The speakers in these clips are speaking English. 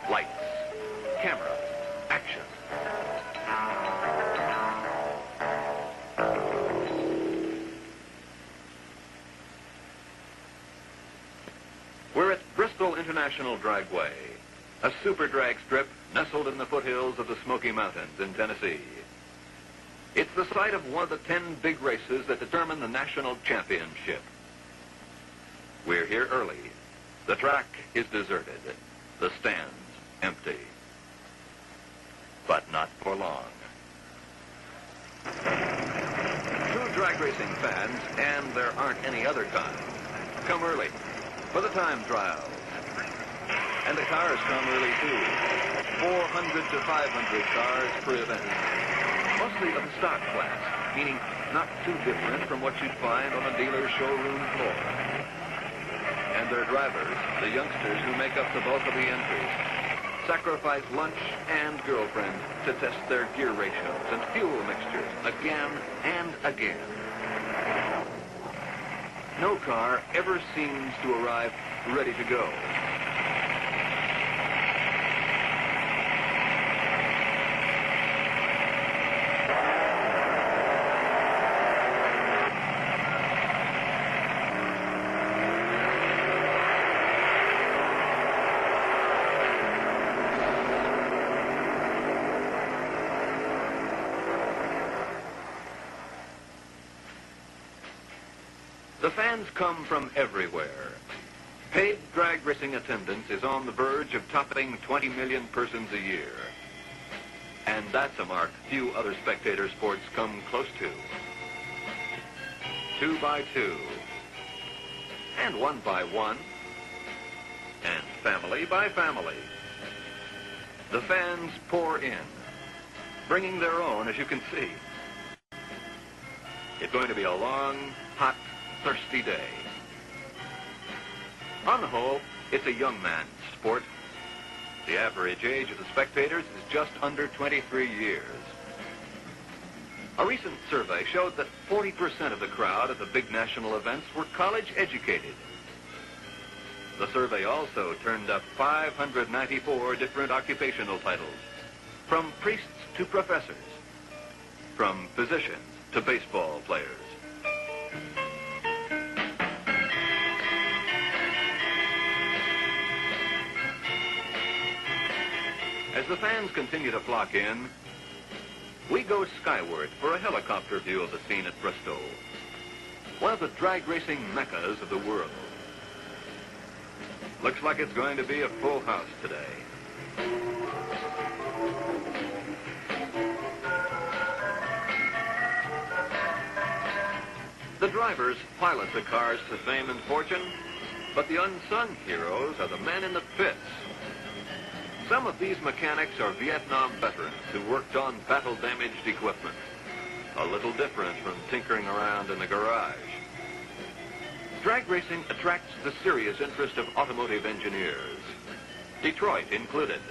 Lights, camera, action. We're at Bristol International Dragway, a super drag strip nestled in the foothills of the Smoky Mountains in Tennessee. It's the site of one of the 10 big races that determine the national championship. We're here early. The track is deserted. The stands empty. But not for long. True drag racing fans, and there aren't any other kind, come early for the time trials. And the cars come early too. 400 to 500 cars per event. Mostly of the stock class, meaning not too different from what you'd find on a dealer's showroom floor. And their drivers, the youngsters who make up the bulk of the entries, sacrifice lunch and girlfriend to test their gear ratios and fuel mixtures again and again. No car ever seems to arrive ready to go. The fans come from everywhere. Paid drag racing attendance is on the verge of topping 20 million persons a year. And that's a mark few other spectator sports come close to. 2 by 2. And 1 by 1. And family by family. The fans pour in, bringing their own, as you can see. It's going to be a long, hot, thirsty day. On the whole, it's a young man's sport. The average age of the spectators is just under 23 years. A recent survey showed that 40% of the crowd at the big national events were college educated. The survey also turned up 594 different occupational titles, from priests to professors, from physicians to baseball players. As the fans continue to flock in, we go skyward for a helicopter view of the scene at Bristol, one of the drag racing meccas of the world. Looks like it's going to be a full house today. The drivers pilot the cars to fame and fortune, but the unsung heroes are the men in the pits. Some of these mechanics are Vietnam veterans who worked on battle-damaged equipment. A little different from tinkering around in the garage. Drag racing attracts the serious interest of automotive engineers, Detroit included,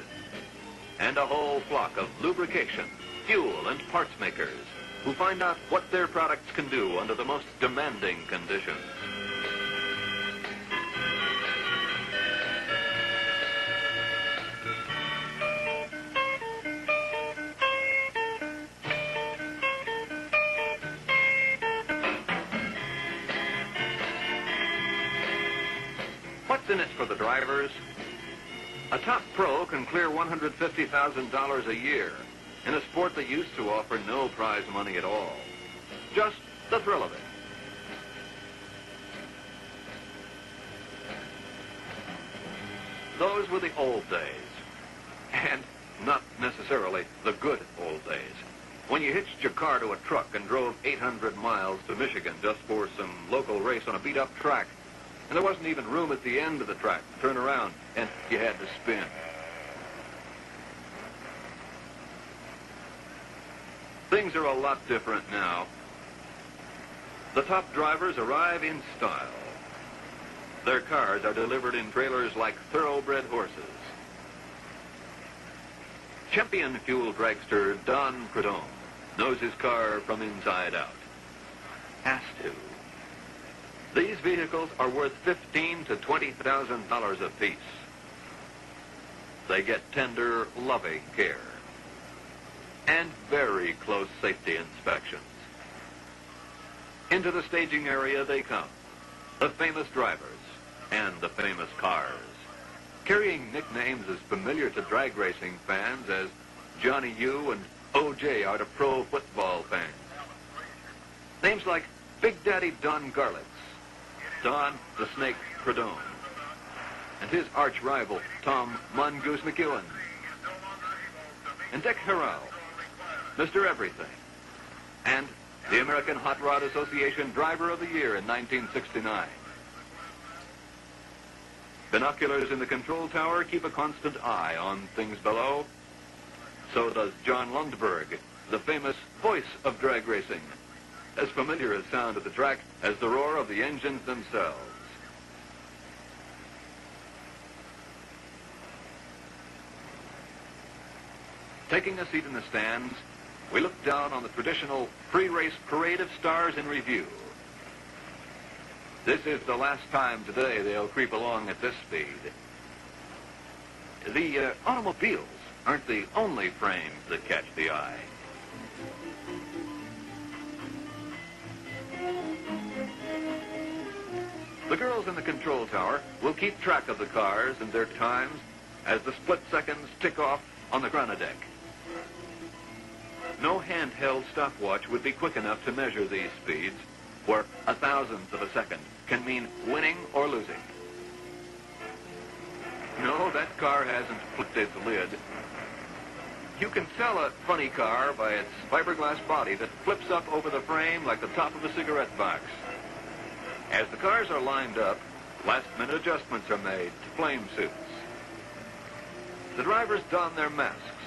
and a whole flock of lubrication, fuel, and parts makers who find out what their products can do under the most demanding conditions. What's in it for the drivers? A top pro can clear $150,000 a year in a sport that used to offer no prize money at all. Just the thrill of it. Those were the old days. And not necessarily the good old days. When you hitched your car to a truck and drove 800 miles to Michigan just for some local race on a beat-up track, and there wasn't even room at the end of the track to turn around, and you had to spin. Things are a lot different now. The top drivers arrive in style. Their cars are delivered in trailers like thoroughbred horses. Champion fuel dragster Don Prudhomme knows his car from inside out. Has to. vehicles are worth $15,000 to $20,000 apiece. They get tender, loving care and very close safety inspections. Into the staging area they come, the famous drivers and the famous cars, carrying nicknames as familiar to drag racing fans as Johnny U and O.J. are to pro football fans. Names like Big Daddy Don Garlitz, Don the Snake Perdone, and his arch rival Tom Mongoose McEwen, and Dick Harrell, Mr. Everything, and the American Hot Rod Association Driver of the Year in 1969. Binoculars in the control tower keep a constant eye on things below. So does John Lundberg, the famous voice of drag racing, as familiar a sound at the track as the roar of the engines themselves. Taking a seat in the stands, we look down on the traditional pre-race parade of stars in review. This is the last time today they'll creep along at this speed. The automobiles aren't the only frames that catch the eye. The girls in the control tower will keep track of the cars and their times as the split seconds tick off on the chronodeck. No handheld stopwatch would be quick enough to measure these speeds, where 1/1000th of a second can mean winning or losing. No, that car hasn't flipped its lid. You can tell a funny car by its fiberglass body that flips up over the frame like the top of a cigarette box. As the cars are lined up, last-minute adjustments are made to flame suits. The drivers don their masks,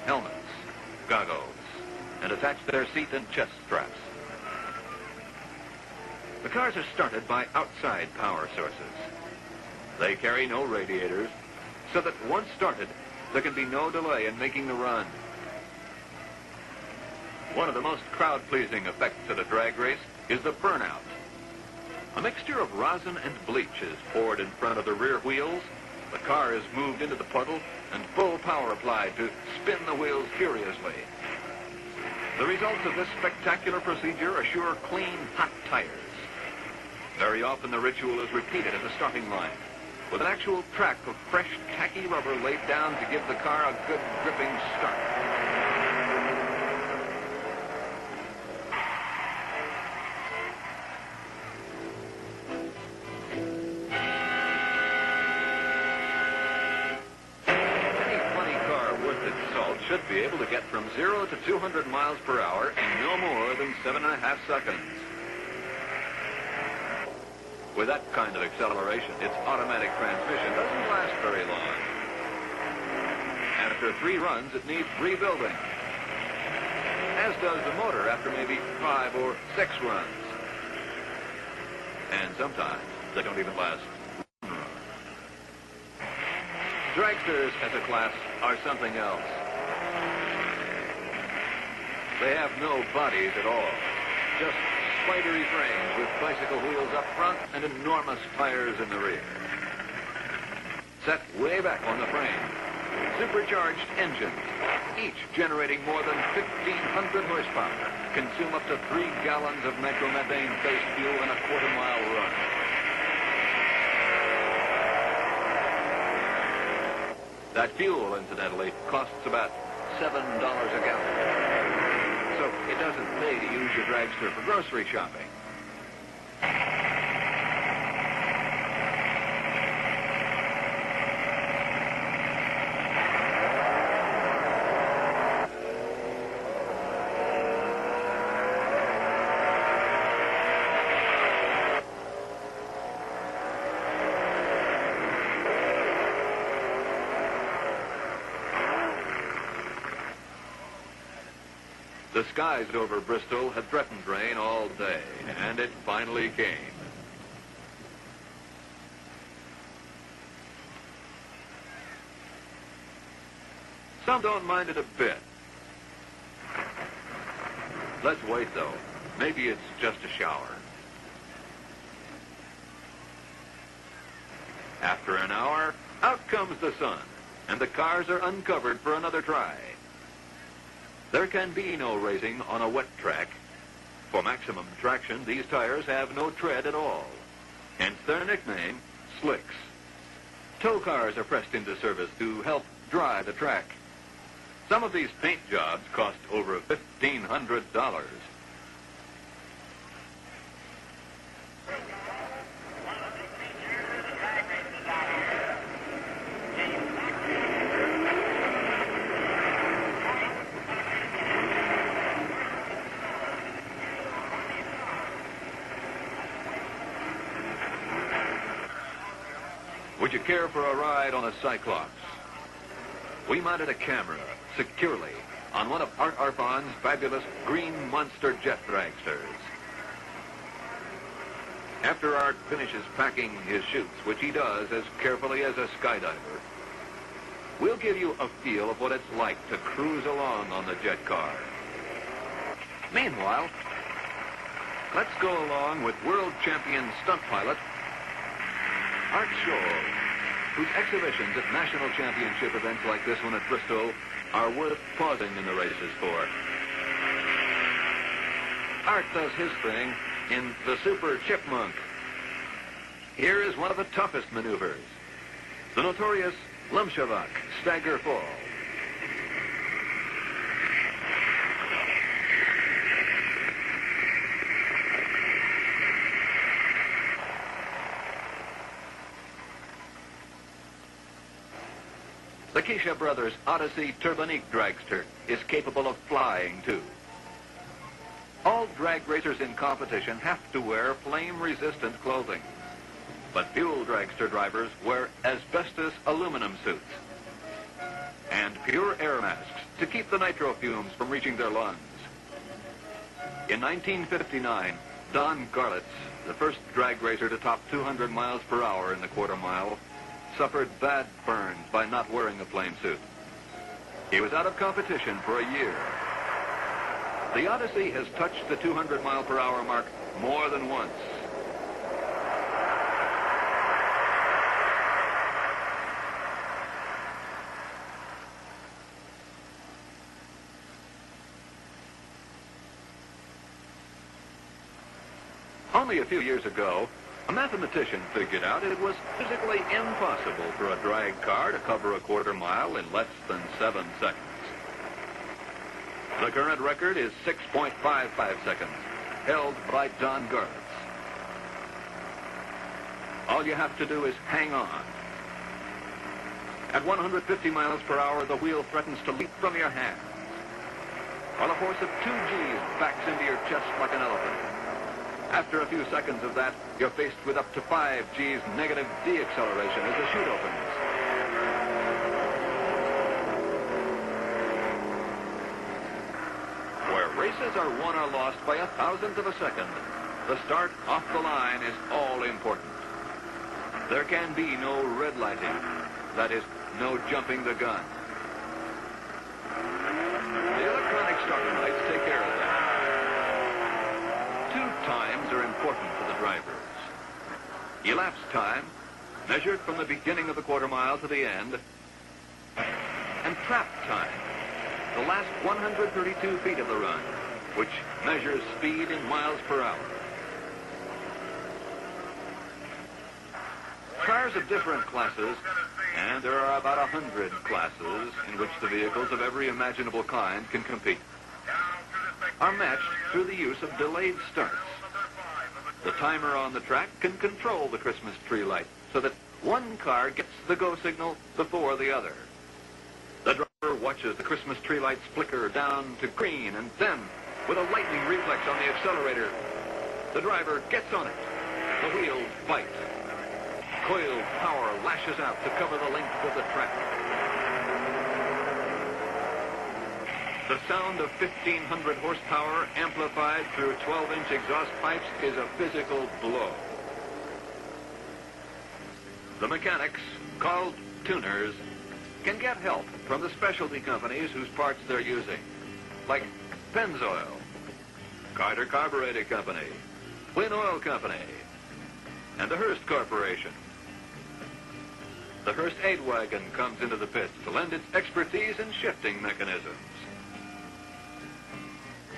helmets, goggles, and attach their seat and chest straps. The cars are started by outside power sources. They carry no radiators, so that once started, there can be no delay in making the run. One of the most crowd-pleasing effects at a drag race is the burnout. A mixture of rosin and bleach is poured in front of the rear wheels, the car is moved into the puddle, and full power applied to spin the wheels furiously. The results of this spectacular procedure assure clean, hot tires. Very often the ritual is repeated at the starting line, with an actual track of fresh, tacky rubber laid down to give the car a good gripping start. Any funny car worth its salt should be able to get from 0 to 200 miles per hour in no more than 7.5 seconds. With that kind of acceleration, its automatic transmission doesn't last very long. After 3 runs, it needs rebuilding, as does the motor after maybe 5 or 6 runs. And sometimes they don't even last 1 run. Dragsters as a class are something else. They have no bodies at all, just spidery frames with bicycle wheels up front and enormous tires in the rear. Set way back on the frame, supercharged engines, each generating more than 1,500 horsepower, consume up to 3 gallons of nitromethane-based fuel in a quarter-mile run. That fuel, incidentally, costs about $7 a gallon. So it doesn't pay to use your dragster for grocery shopping. The skies over Bristol had threatened rain all day, and it finally came. Some don't mind it a bit. Let's wait, though. Maybe it's just a shower. After an hour, out comes the sun, and the cars are uncovered for another try. There can be no racing on a wet track. For maximum traction, these tires have no tread at all, hence their nickname, slicks. Tow cars are pressed into service to help dry the track. Some of these paint jobs cost over $1,500. Would you care for a ride on a Cyclops? We mounted a camera securely on one of Art Arfon's fabulous green monster jet dragsters. After Art finishes packing his chutes, which he does as carefully as a skydiver, we'll give you a feel of what it's like to cruise along on the jet car. Meanwhile, let's go along with world champion stunt pilot Art Scholl, whose exhibitions at national championship events like this one at Bristol are worth pausing in the races for. Art does his thing in the Super Chipmunk. Here is one of the toughest maneuvers, the notorious Lumshavak stagger fall. The Keisha Brothers Odyssey Turbonique dragster is capable of flying, too. All drag racers in competition have to wear flame-resistant clothing, but fuel dragster drivers wear asbestos aluminum suits and pure air masks to keep the nitro fumes from reaching their lungs. In 1959, Don Garlitz, the first drag racer to top 200 miles per hour in the quarter mile, suffered bad burns by not wearing a flame suit. He was out of competition for a year. The Odyssey has touched the 200 mile per hour mark more than once. Only a few years ago, a mathematician figured out it was physically impossible for a drag car to cover a quarter mile in less than 7 seconds. The current record is 6.55 seconds, held by Don Garlitz. All you have to do is hang on. At 150 miles per hour, the wheel threatens to leap from your hands, while a force of 2 G's backs into your chest like an elephant. After a few seconds of that, you're faced with up to 5 G's negative deceleration as the chute opens. Where races are won or lost by 1,000th of a second, the start off the line is all important. There can be no red lighting, that is, no jumping the gun. The electronic starter lights take care of that. 2 times are important to the drivers. Elapsed time, measured from the beginning of the quarter mile to the end, and trap time, the last 132 feet of the run, which measures speed in miles per hour. Cars of different classes, and there are about 100 classes in which the vehicles of every imaginable kind can compete, are matched through the use of delayed starts. The timer on the track can control the Christmas tree light so that one car gets the go signal before the other. The driver watches the Christmas tree lights flicker down to green, and then, with a lightning reflex on the accelerator, the driver gets on it. The wheels bite. Coiled power lashes out to cover the length of the track. The sound of 1,500 horsepower amplified through 12-inch exhaust pipes is a physical blow. The mechanics, called tuners, can get help from the specialty companies whose parts they're using, like Pennzoil, Carter Carburetor Company, Win Oil Company, and the Hearst Corporation. the first aid wagon comes into the pits to lend its expertise in shifting mechanisms.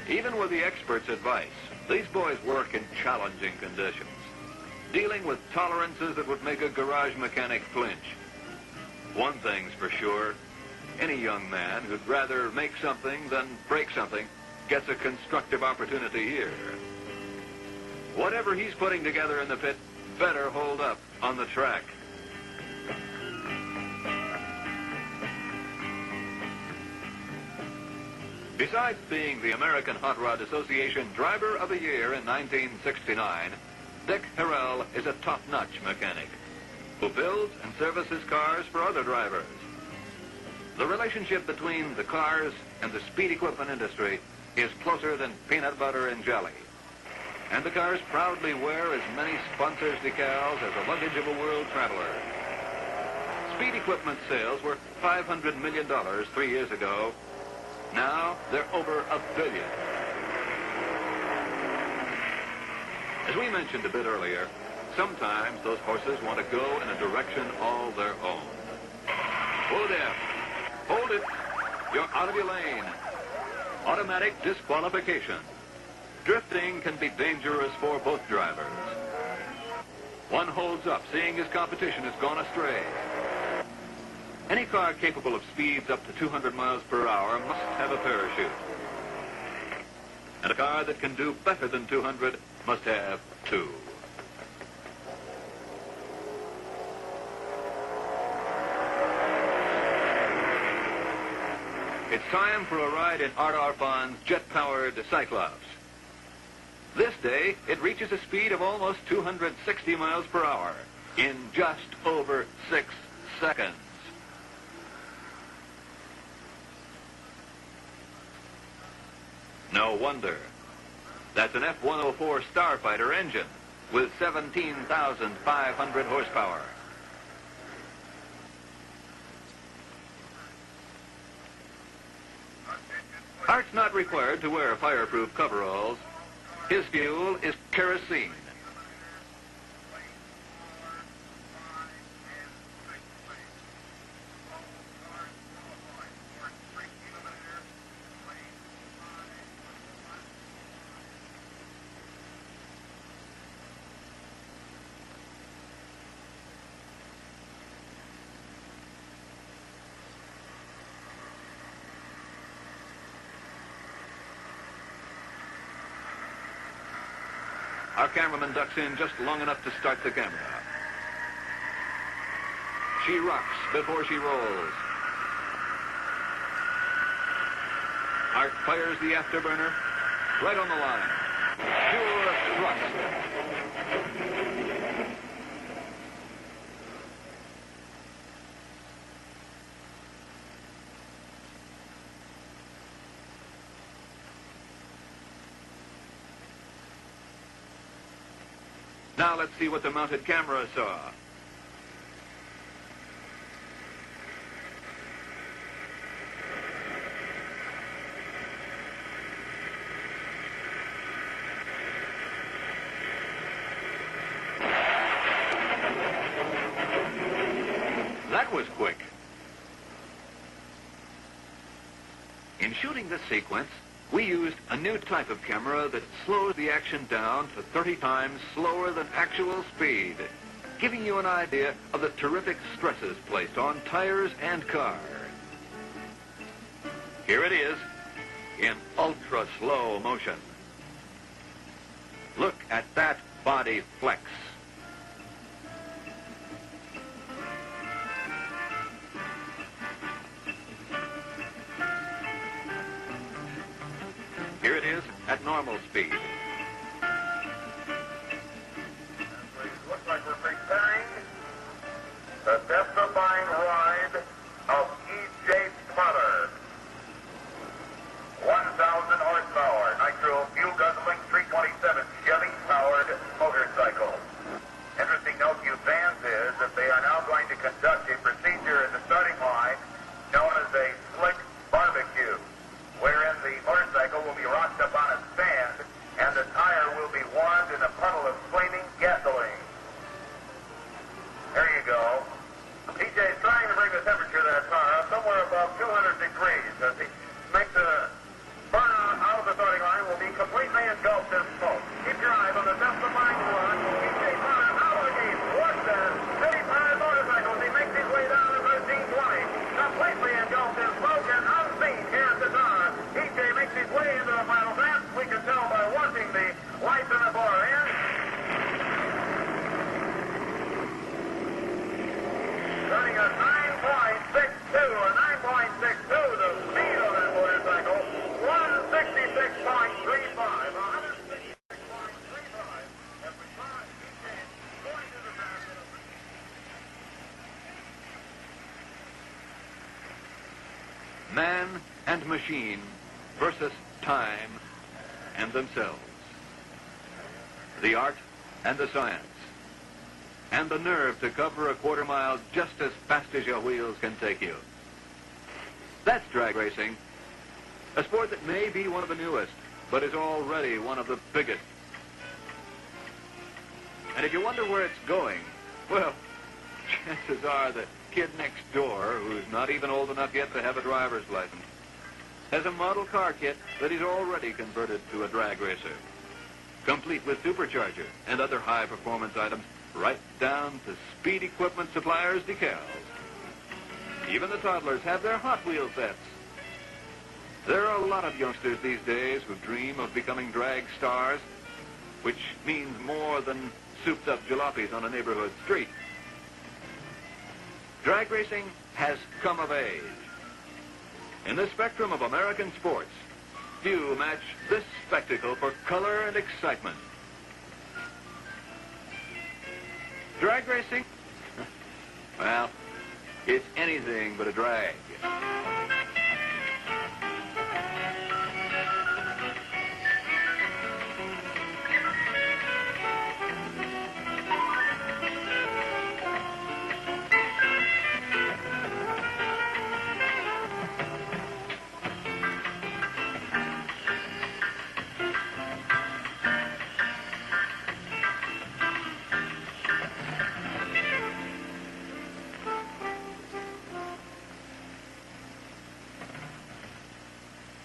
Even with the experts' advice, these boys work in challenging conditions, dealing with tolerances that would make a garage mechanic flinch. One thing's for sure, any young man who'd rather make something than break something gets a constructive opportunity here. Whatever he's putting together in the pit better hold up on the track. Besides being the American Hot Rod Association Driver of the Year in 1969, Dick Harrell is a top-notch mechanic who builds and services cars for other drivers. The relationship between the cars and the speed equipment industry is closer than peanut butter and jelly. And the cars proudly wear as many sponsors' decals as the luggage of a world traveler. Speed equipment sales were $500 million 3 years ago. Now they're over $1 billion. As we mentioned a bit earlier, sometimes those horses want to go in a direction all their own. Whoa there. Hold it. You're out of your lane. Automatic disqualification. Drifting can be dangerous for both drivers. One holds up, seeing his competition has gone astray. Any car capable of speeds up to 200 miles per hour must have a parachute. And a car that can do better than 200 must have two. It's time for a ride in Art Arfond's jet-powered Cyclops. This day, it reaches a speed of almost 260 miles per hour in just over 6 seconds. No wonder. That's an F-104 Starfighter engine with 17,500 horsepower. Art's not required to wear fireproof coveralls. His fuel is kerosene. Our cameraman ducks in just long enough to start the camera. She rocks before she rolls. Art fires the afterburner right on the line. Pure thrust. Now let's see what the mounted camera saw. That was quick. In shooting this sequence, we used a new type of camera that slows the action down to 30 times slower than actual speed, giving you an idea of the terrific stresses placed on tires and car. Here it is, in ultra-slow motion. Look at that body flex. Here it is at normal speed. Looks like we're preparing the death-defying ride of E.J. Potter. 1,000 horsepower, nitro fuel guzzling 327 Chevy-powered motorcycle. Interesting note to you fans is that they are now going to conduct a procedure in the starting line known as a slick barbecue, wherein the motorcycle will be rocked up on a stand and Man and machine versus time and themselves. The art and the science. And the nerve to cover a quarter mile just as fast as your wheels can take you. That's drag racing. A sport that may be one of the newest, but is already one of the biggest. And if you wonder where it's going, well, chances are the kid next door, who's not even old enough yet to have a driver's license, has a model car kit that he's already converted to a drag racer, complete with supercharger and other high-performance items, right down to speed equipment suppliers' decals. Even the toddlers have their Hot Wheels sets. There are a lot of youngsters these days who dream of becoming drag stars, which means more than souped-up jalopies on a neighborhood street. Drag racing has come of age. In the spectrum of American sports, few match this spectacle for color and excitement. Drag racing? Well, it's anything but a drag.